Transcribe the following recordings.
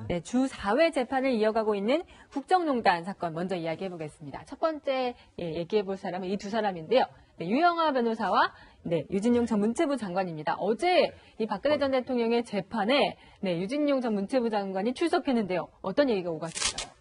네, 주 4회 재판을 이어가고 있는 국정농단 사건 먼저 이야기해 보겠습니다. 첫 번째 얘기해 볼 사람은 이 두 사람인데요. 네, 유영하 변호사와 유진용 전 문체부 장관입니다. 어제 이 박근혜 전 대통령의 재판에 유진용 전 문체부 장관이 출석했는데요. 어떤 얘기가 오갔을까요?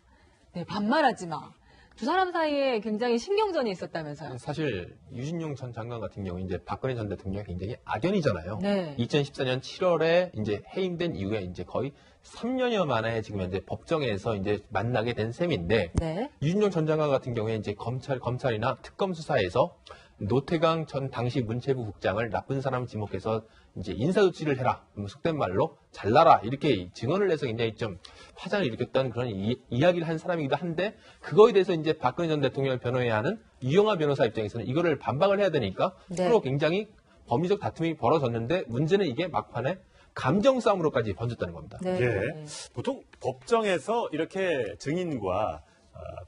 네, 반말하지 마. 두 사람 사이에 굉장히 신경전이 있었다면서요? 사실 유진용 전 장관 같은 경우 이제 박근혜 전 대통령이 굉장히 악연이잖아요. 네. 2014년 7월에 이제 해임된 이후에 이제 거의 3년여 만에 지금 현재 법정에서 이제 만나게 된 셈인데 네. 유진용 전 장관 같은 경우에 이제 검찰이나 특검 수사에서 노태강 전 당시 문체부 국장을 나쁜 사람 지목해서 이제 인사조치를 해라. 속된 말로 잘라라. 이렇게 증언을 내서 굉장히 좀 화장을 일으켰던 그런 이야기를 한 사람이기도 한데 그거에 대해서 이제 박근혜 전 대통령을 변호해야 하는 유영하 변호사 입장에서는 이거를 반박을 해야 되니까 서로 굉장히 법리적 다툼이 벌어졌는데 문제는 이게 막판에 감정 싸움으로까지 번졌다는 겁니다. 네. 예. 보통 법정에서 이렇게 증인과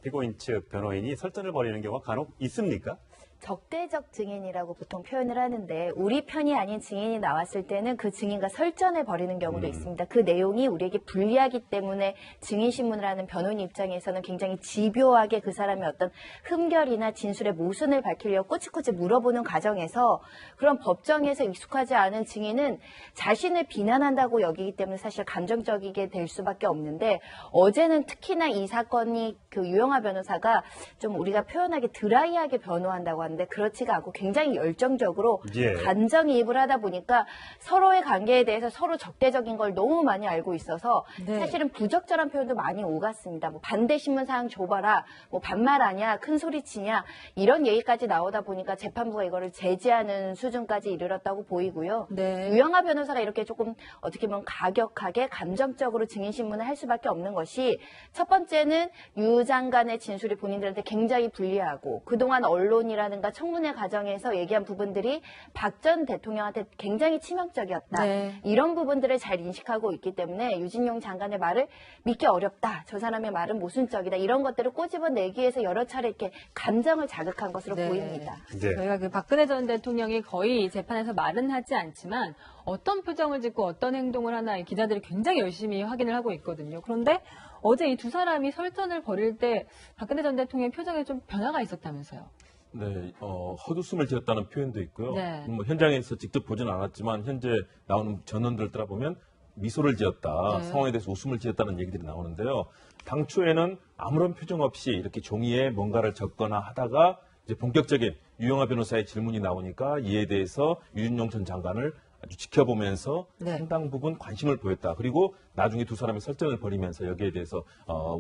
피고인 측 변호인이 설전을 벌이는 경우가 간혹 있습니까? 적대적 증인이라고 보통 표현을 하는데 우리 편이 아닌 증인이 나왔을 때는 그 증인과 설전을 벌이는 경우도 있습니다. 그 내용이 우리에게 불리하기 때문에 증인신문을 하는 변호인 입장에서는 굉장히 집요하게 그 사람의 어떤 흠결이나 진술의 모순을 밝히려고 꼬치꼬치 물어보는 과정에서 그런 법정에서 익숙하지 않은 증인은 자신을 비난한다고 여기기 때문에 사실 감정적이게 될 수밖에 없는데 어제는 특히나 이 사건이 그 유영하 변호사가 좀 우리가 표현하기 드라이하게 변호한다고 하는데 그렇지가 않고 굉장히 열정적으로 감정이입을 하다 보니까 서로의 관계에 대해서 서로 적대적인 걸 너무 많이 알고 있어서 사실은 부적절한 표현도 많이 오갔습니다. 뭐 반대 신문 사항 줘봐라, 뭐 반말하냐, 큰 소리 치냐 이런 얘기까지 나오다 보니까 재판부가 이거를 제지하는 수준까지 이르렀다고 보이고요. 유영하 변호사가 이렇게 조금 어떻게 보면 가격하게 감정적으로 증인 신문을 할 수밖에 없는 것이 첫 번째는 유 장관의 진술이 본인들한테 굉장히 불리하고 그동안 언론이라는 청문회 과정에서 얘기한 부분들이 박 전 대통령한테 굉장히 치명적이었다. 이런 부분들을 잘 인식하고 있기 때문에 유진용 장관의 말을 믿기 어렵다. 저 사람의 말은 모순적이다. 이런 것들을 꼬집어내기 위해서 여러 차례 이렇게 감정을 자극한 것으로 보입니다. 저희가 그 박근혜 전 대통령이 거의 재판에서 말은 하지 않지만 어떤 표정을 짓고 어떤 행동을 하나 기자들이 굉장히 열심히 확인을 하고 있거든요. 그런데 어제 이 두 사람이 설전을 벌일 때 박근혜 전 대통령의 표정에 좀 변화가 있었다면서요? 네, 헛웃음을 지었다는 표현도 있고요. 뭐 현장에서 직접 보지는 않았지만 현재 나오는 전원들을 따라보면 미소를 지었다, 상황에 대해서 웃음을 지었다는 얘기들이 나오는데요. 당초에는 아무런 표정 없이 이렇게 종이에 뭔가를 적거나 하다가 이제 본격적인 유영하 변호사의 질문이 나오니까 이에 대해서 유진용 전 장관을 아주 지켜보면서 상당 부분 관심을 보였다. 그리고 나중에 두 사람이 설전을 벌이면서 여기에 대해서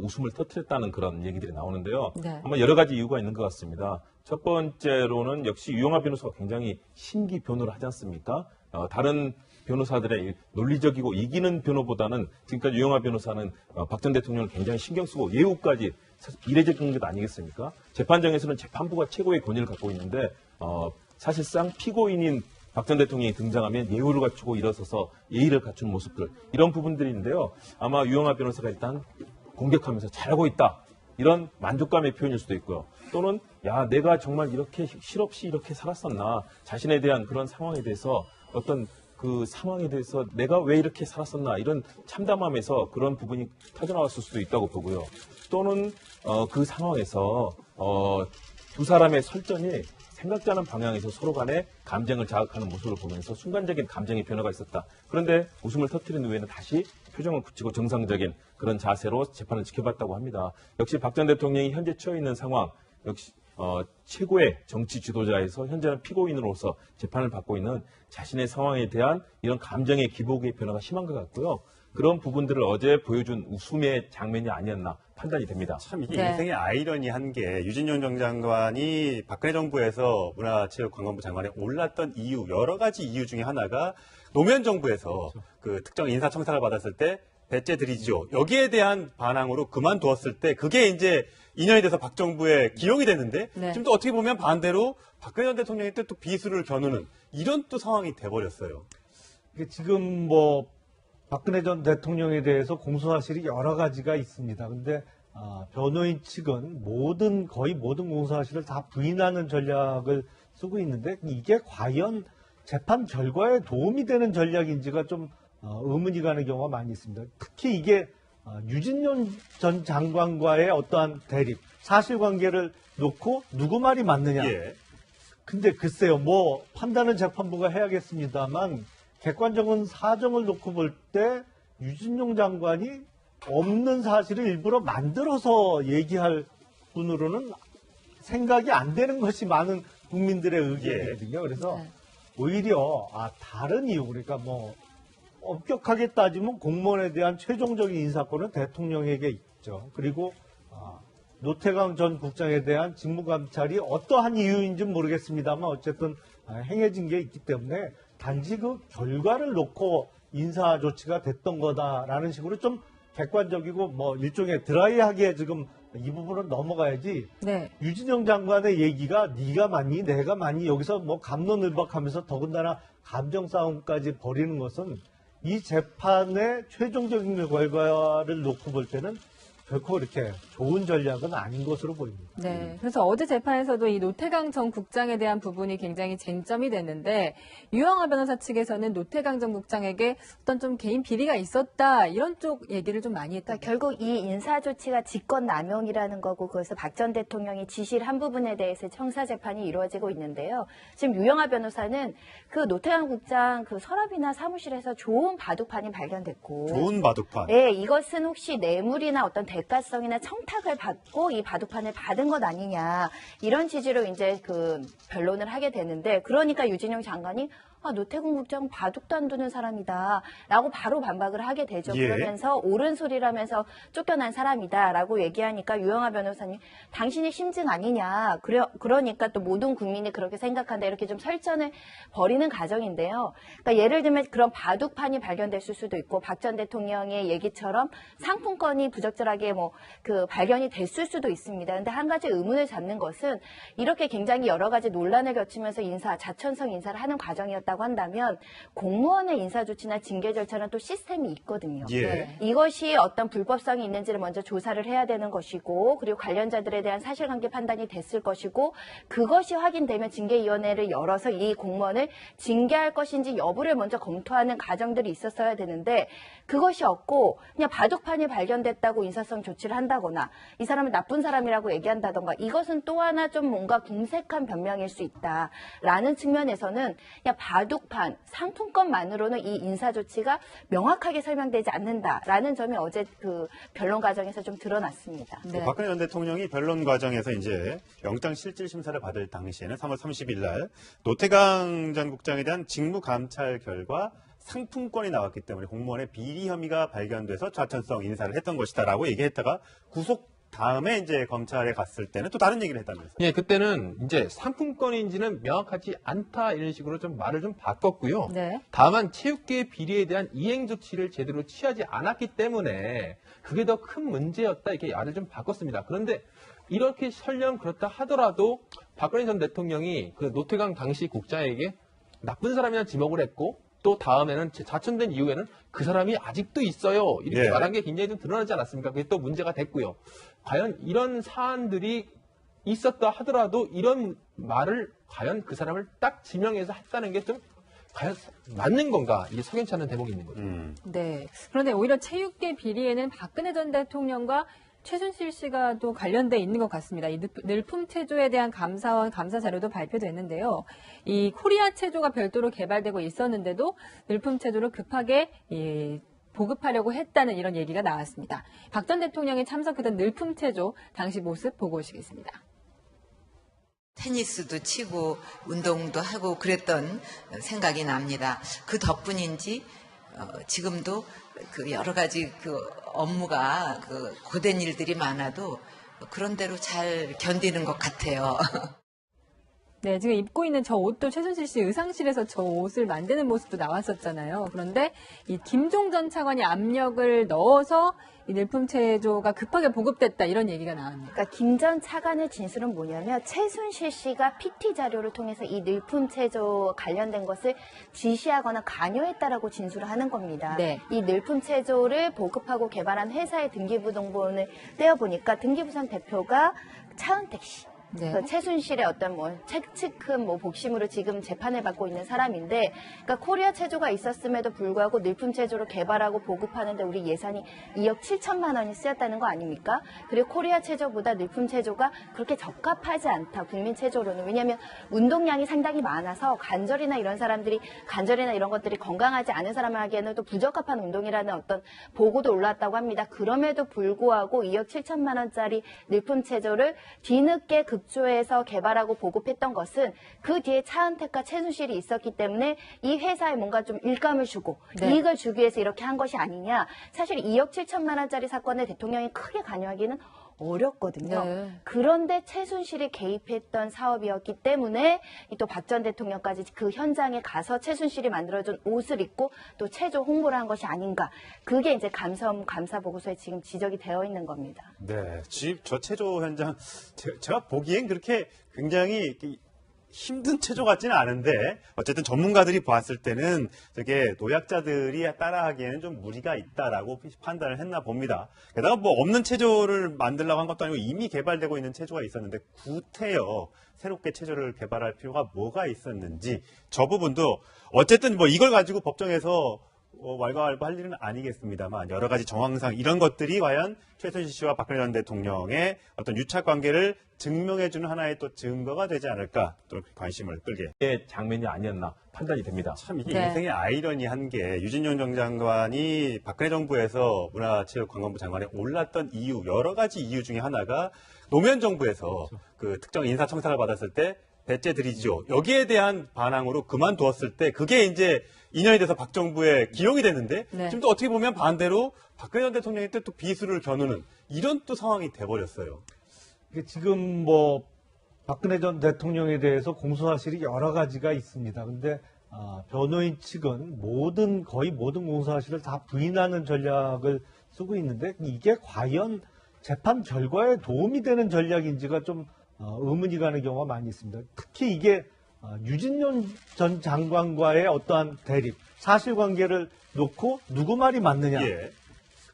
웃음을 터뜨렸다는 그런 얘기들이 나오는데요. 아마 여러 가지 이유가 있는 것 같습니다. 첫 번째로는 역시 유영하 변호사가 굉장히 신기 변호를 하지 않습니까? 다른 변호사들의 논리적이고 이기는 변호보다는 지금까지 유영하 변호사는 박 전 대통령을 굉장히 신경 쓰고 예우까지 이례적인 것 아니겠습니까? 재판정에서는 재판부가 최고의 권위를 갖고 있는데 사실상 피고인인 박 전 대통령이 등장하면 예우를 갖추고 일어서서 예의를 갖춘 모습들 이런 부분들인데요. 아마 유영하 변호사가 일단 공격하면서 잘하고 있다. 이런 만족감의 표현일 수도 있고요. 또는 야 내가 정말 이렇게 실없이 이렇게 살았었나 자신에 대한 그런 상황에 대해서 어떤 그 상황에 대해서 내가 왜 이렇게 살았었나 이런 참담함에서 그런 부분이 터져나왔을 수도 있다고 보고요. 또는 그 상황에서 두 사람의 설전이 생각지 않은 방향에서 서로 간에 감정을 자극하는 모습을 보면서 순간적인 감정의 변화가 있었다. 그런데 웃음을 터뜨린 후에는 다시 표정을 굳히고 정상적인 그런 자세로 재판을 지켜봤다고 합니다. 역시 박 전 대통령이 현재 처해 있는 상황, 역시 최고의 정치 지도자에서 현재는 피고인으로서 재판을 받고 있는 자신의 상황에 대한 이런 감정의 기복의 변화가 심한 것 같고요. 그런 부분들을 어제 보여준 웃음의 장면이 아니었나 판단이 됩니다. 참 이게 인생의 아이러니한 게 유진용 전 장관이 박근혜 정부에서 문화체육관광부 장관에 올랐던 이유 여러 가지 이유 중에 하나가 노무현 정부에서 그 특정 인사청탁을 받았을 때 배째 드리죠. 여기에 대한 반항으로 그만두었을 때 그게 이제 인연이 돼서 박 정부에 기용이 됐는데 지금 또 어떻게 보면 반대로 박근혜 전 대통령이 또 비수를 겨누는 이런 또 상황이 돼버렸어요. 지금 뭐 박근혜 전 대통령에 대해서 공소사실이 여러 가지가 있습니다. 근데 변호인 측은 거의 모든 공소사실을 다 부인하는 전략을 쓰고 있는데 이게 과연 재판 결과에 도움이 되는 전략인지가 좀 의문이 가는 경우가 많이 있습니다. 특히 이게 유진룡 전 장관과의 어떠한 대립, 사실관계를 놓고 누구 말이 맞느냐. 예. 근데 글쎄요, 뭐 판단은 재판부가 해야겠습니다만 객관적인 사정을 놓고 볼 때 유진룡 장관이 없는 사실을 일부러 만들어서 얘기할 분으로는 생각이 안 되는 것이 많은 국민들의 의견이거든요. 그래서 네. 오히려 다른 이유, 그러니까 뭐 엄격하게 따지면 공무원에 대한 최종적인 인사권은 대통령에게 있죠. 그리고 노태강 전 국장에 대한 직무감찰이 어떠한 이유인지는 모르겠습니다만 어쨌든 행해진 게 있기 때문에 단지 그 결과를 놓고 인사 조치가 됐던 거다라는 식으로 좀 객관적이고 뭐 일종의 드라이하게 지금 이 부분은 넘어가야지. 네. 유진영 장관의 얘기가 네가 맞니 내가 맞니 여기서 뭐 갑론을박하면서 더군다나 감정 싸움까지 벌이는 것은 이 재판의 최종적인 결과를 놓고 볼 때는 결코 이렇게 좋은 전략은 아닌 것으로 보입니다. 네. 그래서 어제 재판에서도 이 노태강 전 국장에 대한 부분이 굉장히 쟁점이 됐는데 유영하 변호사 측에서는 노태강 전 국장에게 어떤 좀 개인 비리가 있었다 이런 쪽 얘기를 좀 많이 했다. 그러니까 결국 이 인사 조치가 직권 남용이라는 거고 그래서 박 전 대통령이 지시를 한 부분에 대해서 청사 재판이 이루어지고 있는데요. 지금 유영하 변호사는 그 노태강 국장 그 서랍이나 사무실에서 좋은 바둑판이 발견됐고 좋은 바둑판. 네, 이것은 혹시 뇌물이나 어떤 대가성이나 청탁을 받고 이 바둑판을 받은 것 아니냐 이런 취지로 이제 그 변론을 하게 되는데 그러니까 유진영 장관이 노태군 국장 바둑도 안 두는 사람이다 라고 바로 반박을 하게 되죠. 예. 그러면서 옳은 소리라면서 쫓겨난 사람이다 라고 얘기하니까 유영하 변호사님 당신이 심증 아니냐 그러니까 또 모든 국민이 그렇게 생각한다 이렇게 좀 설전을 벌이는 과정인데요. 그러니까 예를 들면 그런 바둑판이 발견됐을 수도 있고 박 전 대통령의 얘기처럼 상품권이 부적절하게 뭐 그 발견이 됐을 수도 있습니다. 그런데 한 가지 의문을 잡는 것은 이렇게 굉장히 여러 가지 논란을 거치면서 자천성 인사를 하는 과정이었다고 한다면 공무원의 인사 조치나 징계 절차는 또 시스템이 있거든요. 예. 네. 이것이 어떤 불법성이 있는지를 먼저 조사를 해야 되는 것이고 그리고 관련자들에 대한 사실관계 판단이 됐을 것이고 그것이 확인되면 징계위원회를 열어서 이 공무원을 징계할 것인지 여부를 먼저 검토하는 과정들이 있었어야 되는데 그것이 없고 그냥 바둑판이 발견됐다고 인사성 조치를 한다거나 이 사람을 나쁜 사람이라고 얘기한다던가 이것은 또 하나 좀 뭔가 궁색한 변명일 수 있다라는 측면에서는 그냥 바둑판, 상품권만으로는 이 인사 조치가 명확하게 설명되지 않는다라는 점이 어제 그 변론 과정에서 좀 드러났습니다. 네. 박근혜 전 대통령이 변론 과정에서 이제 영장 실질 심사를 받을 당시에는 3월 30일 날 노태강 전 국장에 대한 직무 감찰 결과 상품권이 나왔기 때문에 공무원의 비리 혐의가 발견돼서 좌천성 인사를 했던 것이다라고 얘기했다가 구속 다음에 이제 검찰에 갔을 때는 또 다른 얘기를 했다면서요. 예, 그때는 이제 상품권인지는 명확하지 않다 이런 식으로 좀 말을 좀 바꿨고요. 네. 다만 체육계 비리에 대한 이행 조치를 제대로 취하지 않았기 때문에 그게 더 큰 문제였다 이렇게 말을 좀 바꿨습니다. 그런데 이렇게 설령 그렇다 하더라도 박근혜 전 대통령이 그 노태강 당시 국장에게 나쁜 사람이나 지목을 했고 또 다음에는 자천된 이후에는 그 사람이 아직도 있어요. 이렇게 예. 말한 게 굉장히 좀 드러나지 않았습니까? 그게 또 문제가 됐고요. 과연 이런 사안들이 있었다 하더라도 이런 말을 과연 그 사람을 딱 지명해서 했다는 게 좀 과연 맞는 건가? 이게 석연치 않은 대목이 있는 거죠. 네. 그런데 오히려 체육계 비리에는 박근혜 전 대통령과 최순실 씨가 또 관련돼 있는 것 같습니다. 이 늘품 체조에 대한 감사 자료도 발표됐는데요. 이 코리아 체조가 별도로 개발되고 있었는데도 늘품 체조를 급하게 보급하려고 했다는 이런 얘기가 나왔습니다. 박 전 대통령이 참석했던 늘품 체조 당시 모습 보고 오시겠습니다. 테니스도 치고 운동도 하고 그랬던 생각이 납니다. 그 덕분인지 지금도 그 여러 가지 그 업무가 그 고된 일들이 많아도 그런 대로 잘 견디는 것 같아요. 네, 지금 입고 있는 저 옷도 최순실 씨 의상실에서 저 옷을 만드는 모습도 나왔었잖아요. 그런데 이 김종 전 차관이 압력을 넣어서 이 늘품 체조가 급하게 보급됐다 이런 얘기가 나왔네요. 그러니까 김 전 차관의 진술은 뭐냐면 최순실 씨가 PT 자료를 통해서 이 늘품 체조 관련된 것을 지시하거나 관여했다라고 진술을 하는 겁니다. 네. 이 늘품 체조를 보급하고 개발한 회사의 등기부등본을 떼어보니까 등기부상 대표가 차은택 씨. 네. 그 최순실의 어떤 뭐 책측근 뭐 복심으로 지금 재판을 받고 있는 사람인데, 그러니까 코리아 체조가 있었음에도 불구하고 늘품 체조를 개발하고 보급하는데 우리 예산이 2억 7천만 원이 쓰였다는 거 아닙니까? 그리고 코리아 체조보다 늘품 체조가 그렇게 적합하지 않다, 국민 체조로는. 왜냐하면 운동량이 상당히 많아서 관절이나 이런 것들이 건강하지 않은 사람을 하기에는 또 부적합한 운동이라는 어떤 보고도 올라왔다고 합니다. 그럼에도 불구하고 2억 7천만 원짜리 늘품 체조를 뒤늦게 급조해서 개발하고 보급했던 것은 그 뒤에 차은택과 최순실이 있었기 때문에 이 회사에 뭔가 좀 일감을 주고 네. 이익을 주기 위해서 이렇게 한 것이 아니냐. 사실 2억 7천만 원짜리 사건에 대통령이 크게 관여하기는 어렵거든요. 네. 그런데 최순실이 개입했던 사업이었기 때문에 또 박 전 대통령까지 그 현장에 가서 최순실이 만들어준 옷을 입고 또 체조 홍보를 한 것이 아닌가. 그게 이제 감사 보고서에 지금 지적이 되어 있는 겁니다. 네, 저 체조 현장 제가 보기엔 그렇게 굉장히 힘든 체조 같지는 않은데 어쨌든 전문가들이 봤을 때는 저게 노약자들이 따라하기에는 좀 무리가 있다라고 판단을 했나 봅니다. 게다가 뭐 없는 체조를 만들려고 한 것도 아니고 이미 개발되고 있는 체조가 있었는데 구태여 새롭게 체조를 개발할 필요가 뭐가 있었는지, 저 부분도 어쨌든 뭐 이걸 가지고 법정에서 왈가왈부할 일은 아니겠습니다만 여러 가지 정황상 이런 것들이 과연 최순실 씨와 박근혜 전 대통령의 어떤 유착 관계를 증명해주는 하나의 또 증거가 되지 않을까, 또 관심을 끌게. 장면이 아니었나 판단이 됩니다. 참 이게 네. 인생의 아이러니한 게 유진용 전 장관이 박근혜 정부에서 문화체육관광부 장관에 올랐던 이유, 여러 가지 이유 중에 하나가 노무현 정부에서 그 특정 인사청탁을 받았을 때 배째 드리죠. 여기에 대한 반항으로 그만두었을 때 그게 이제 인연이 돼서 박 정부에 기용이 됐는데 네. 지금 또 어떻게 보면 반대로 박근혜 전 대통령이 또 비수를 겨누는 이런 또 상황이 돼버렸어요. 이게 지금 뭐 박근혜 전 대통령에 대해서 공소사실이 여러 가지가 있습니다. 근데 변호인 측은 거의 모든 공소사실을 다 부인하는 전략을 쓰고 있는데 이게 과연 재판 결과에 도움이 되는 전략인지가 좀 의문이 가는 경우가 많이 있습니다. 특히 이게 유진룡 전 장관과의 어떠한 대립, 사실관계를 놓고 누구 말이 맞느냐. 예.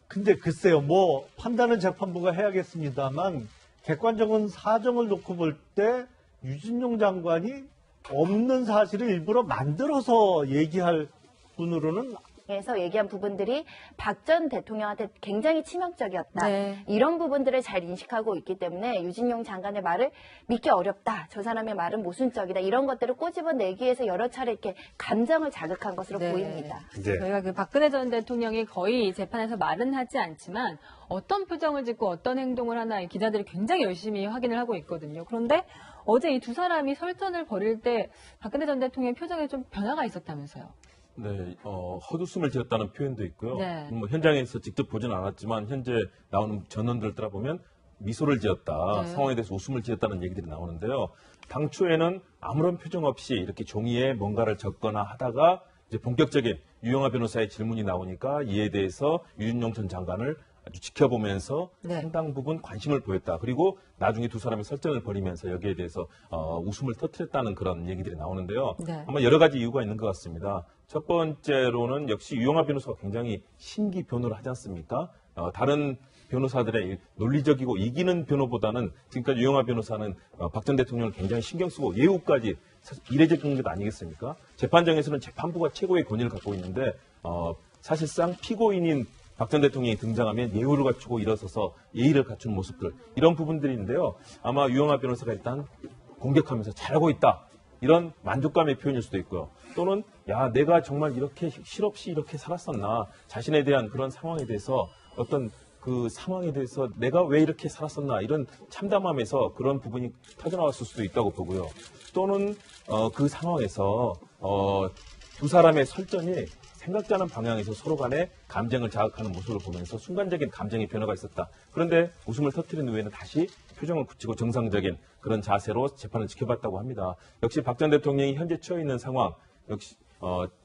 근데 글쎄요, 뭐 판단은 재판부가 해야겠습니다만 객관적인 사정을 놓고 볼 때 유진룡 장관이 없는 사실을 일부러 만들어서 얘기할 분으로는 에서 얘기한 부분들이 박 전 대통령한테 굉장히 치명적이었다. 네. 이런 부분들을 잘 인식하고 있기 때문에 유진용 장관의 말을 믿기 어렵다. 저 사람의 말은 모순적이다. 이런 것들을 꼬집어내기 위해서 여러 차례 이렇게 감정을 자극한 것으로 네. 보입니다. 네. 저희가 그 박근혜 전 대통령이 거의 재판에서 말은 하지 않지만 어떤 표정을 짓고 어떤 행동을 하나 기자들이 굉장히 열심히 확인을 하고 있거든요. 그런데 어제 이 두 사람이 설전을 벌일 때 박근혜 전 대통령의 표정에 좀 변화가 있었다면서요. 네, 헛웃음을 지었다는 표현도 있고요. 네. 뭐 현장에서 직접 보지는 않았지만 현재 나오는 전원들 따라보면 미소를 지었다, 네. 상황에 대해서 웃음을 지었다는 얘기들이 나오는데요. 당초에는 아무런 표정 없이 이렇게 종이에 뭔가를 적거나 하다가 이제 본격적인 유영하 변호사의 질문이 나오니까 이에 대해서 유진용 전 장관을 아주 지켜보면서 네. 상당 부분 관심을 보였다. 그리고 나중에 두 사람이 설전을 벌이면서 여기에 대해서 웃음을 터뜨렸다는 그런 얘기들이 나오는데요. 네. 아마 여러 가지 이유가 있는 것 같습니다. 첫 번째로는 역시 유영하 변호사가 굉장히 신기 변호를 하지 않습니까? 다른 변호사들의 논리적이고 이기는 변호보다는 지금까지 유영하 변호사는 박 전 대통령을 굉장히 신경 쓰고 예우까지 이례적인 것 아니겠습니까? 재판장에서는 재판부가 최고의 권위를 갖고 있는데 사실상 피고인인 박 전 대통령이 등장하면 예우를 갖추고 일어서서 예의를 갖춘 모습들, 이런 부분들인데요. 아마 유영하 변호사가 일단 공격하면서 잘하고 있다, 이런 만족감의 표현일 수도 있고요. 또는 야, 내가 정말 이렇게 실없이 이렇게 살았었나, 자신에 대한 그런 상황에 대해서 어떤 그 상황에 대해서 내가 왜 이렇게 살았었나, 이런 참담함에서 그런 부분이 터져나왔을 수도 있다고 보고요. 또는 그 상황에서 두 사람의 설전이 생각지 않은 방향에서 서로 간에 감정을 자극하는 모습을 보면서 순간적인 감정의 변화가 있었다. 그런데 웃음을 터뜨린 후에는 다시 표정을 굳히고 정상적인 그런 자세로 재판을 지켜봤다고 합니다. 역시 박 전 대통령이 현재 처해 있는 상황, 역시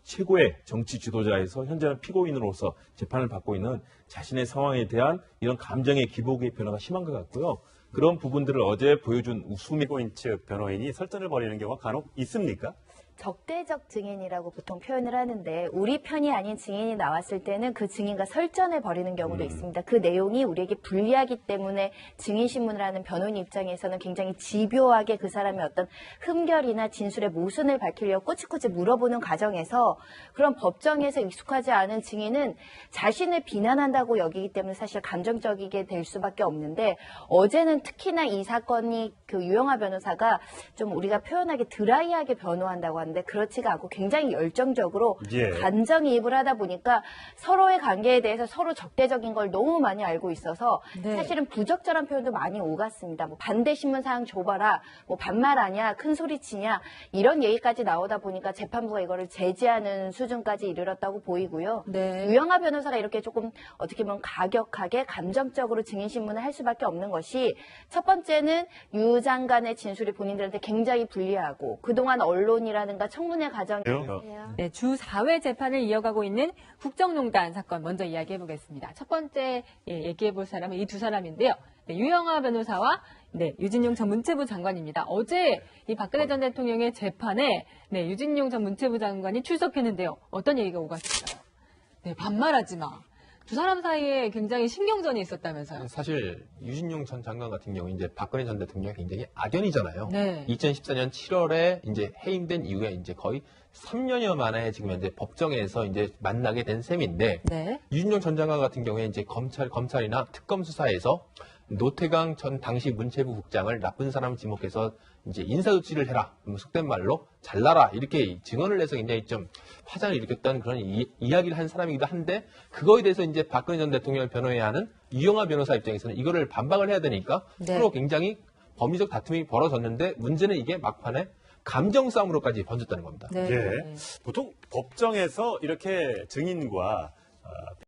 최고의 정치 지도자에서 현재는 피고인으로서 재판을 받고 있는 자신의 상황에 대한 이런 감정의 기복의 변화가 심한 것 같고요. 그런 부분들을 어제 보여준 웃음이 피고인 측 변호인이 설전을 벌이는 경우가 간혹 있습니까? 적대적 증인이라고 보통 표현을 하는데 우리 편이 아닌 증인이 나왔을 때는 그 증인과 설전해 버리는 경우도 있습니다. 그 내용이 우리에게 불리하기 때문에 증인 신문을 하는 변호인 입장에서는 굉장히 집요하게 그 사람의 어떤 흠결이나 진술의 모순을 밝히려고 꼬치꼬치 물어보는 과정에서 그런 법정에서 익숙하지 않은 증인은 자신을 비난한다고 여기기 때문에 사실 감정적이게 될 수밖에 없는데 어제는 특히나 이 사건이 그 유영하 변호사가 좀 우리가 표현하기 드라이하게 변호한다고 하는데 그렇지가 않고 굉장히 열정적으로 예. 감정이입을 하다 보니까 서로의 관계에 대해서 서로 적대적인 걸 너무 많이 알고 있어서 네. 사실은 부적절한 표현도 많이 오갔습니다. 뭐 반대 신문 사항 줘봐라, 뭐 반말하냐, 큰 소리 치냐 이런 얘기까지 나오다 보니까 재판부가 이거를 제지하는 수준까지 이르렀다고 보이고요. 네. 유영하 변호사가 이렇게 조금 어떻게 보면 가격하게 감정적으로 증인 신문을 할 수밖에 없는 것이 첫 번째는 유 장관의 진술이 본인들한테 굉장히 불리하고 그동안 언론이라든가 청문회 과정 네, 주 4회 재판을 이어가고 있는 국정농단 사건 먼저 이야기해 보겠습니다. 첫 번째 얘기해 볼 사람은 이 두 사람인데요. 네, 유영하 변호사와 유진용 전 문체부 장관입니다. 어제 이 박근혜 전 대통령의 재판에 유진용 전 문체부 장관이 출석했는데요. 어떤 얘기가 오갔을까요? 네, 반말하지 마. 두 사람 사이에 굉장히 신경전이 있었다면서요. 사실 유진용 전 장관 같은 경우 이제 박근혜 전 대통령이 굉장히 악연이잖아요. 네. 2014년 7월에 이제 해임된 이후에 이제 거의 3년여 만에 지금 현재 법정에서 이제 만나게 된 셈인데 네. 유진용 전 장관 같은 경우에 이제 검찰이나 특검 수사에서 노태강 전 당시 문체부 국장을 나쁜 사람 지목해서 이제 인사조치를 해라, 속된 말로 잘라라 이렇게 증언을 내서 굉장히 좀 파장을 일으켰던 그런 이야기를 한 사람이기도 한데 그거에 대해서 이제 박근혜 전 대통령을 변호해야 하는 유영하 변호사 입장에서는 이거를 반박을 해야 되니까 네. 서로 굉장히 법리적 다툼이 벌어졌는데 문제는 이게 막판에 감정 싸움으로까지 번졌다는 겁니다. 네. 예. 보통 법정에서 이렇게 증인과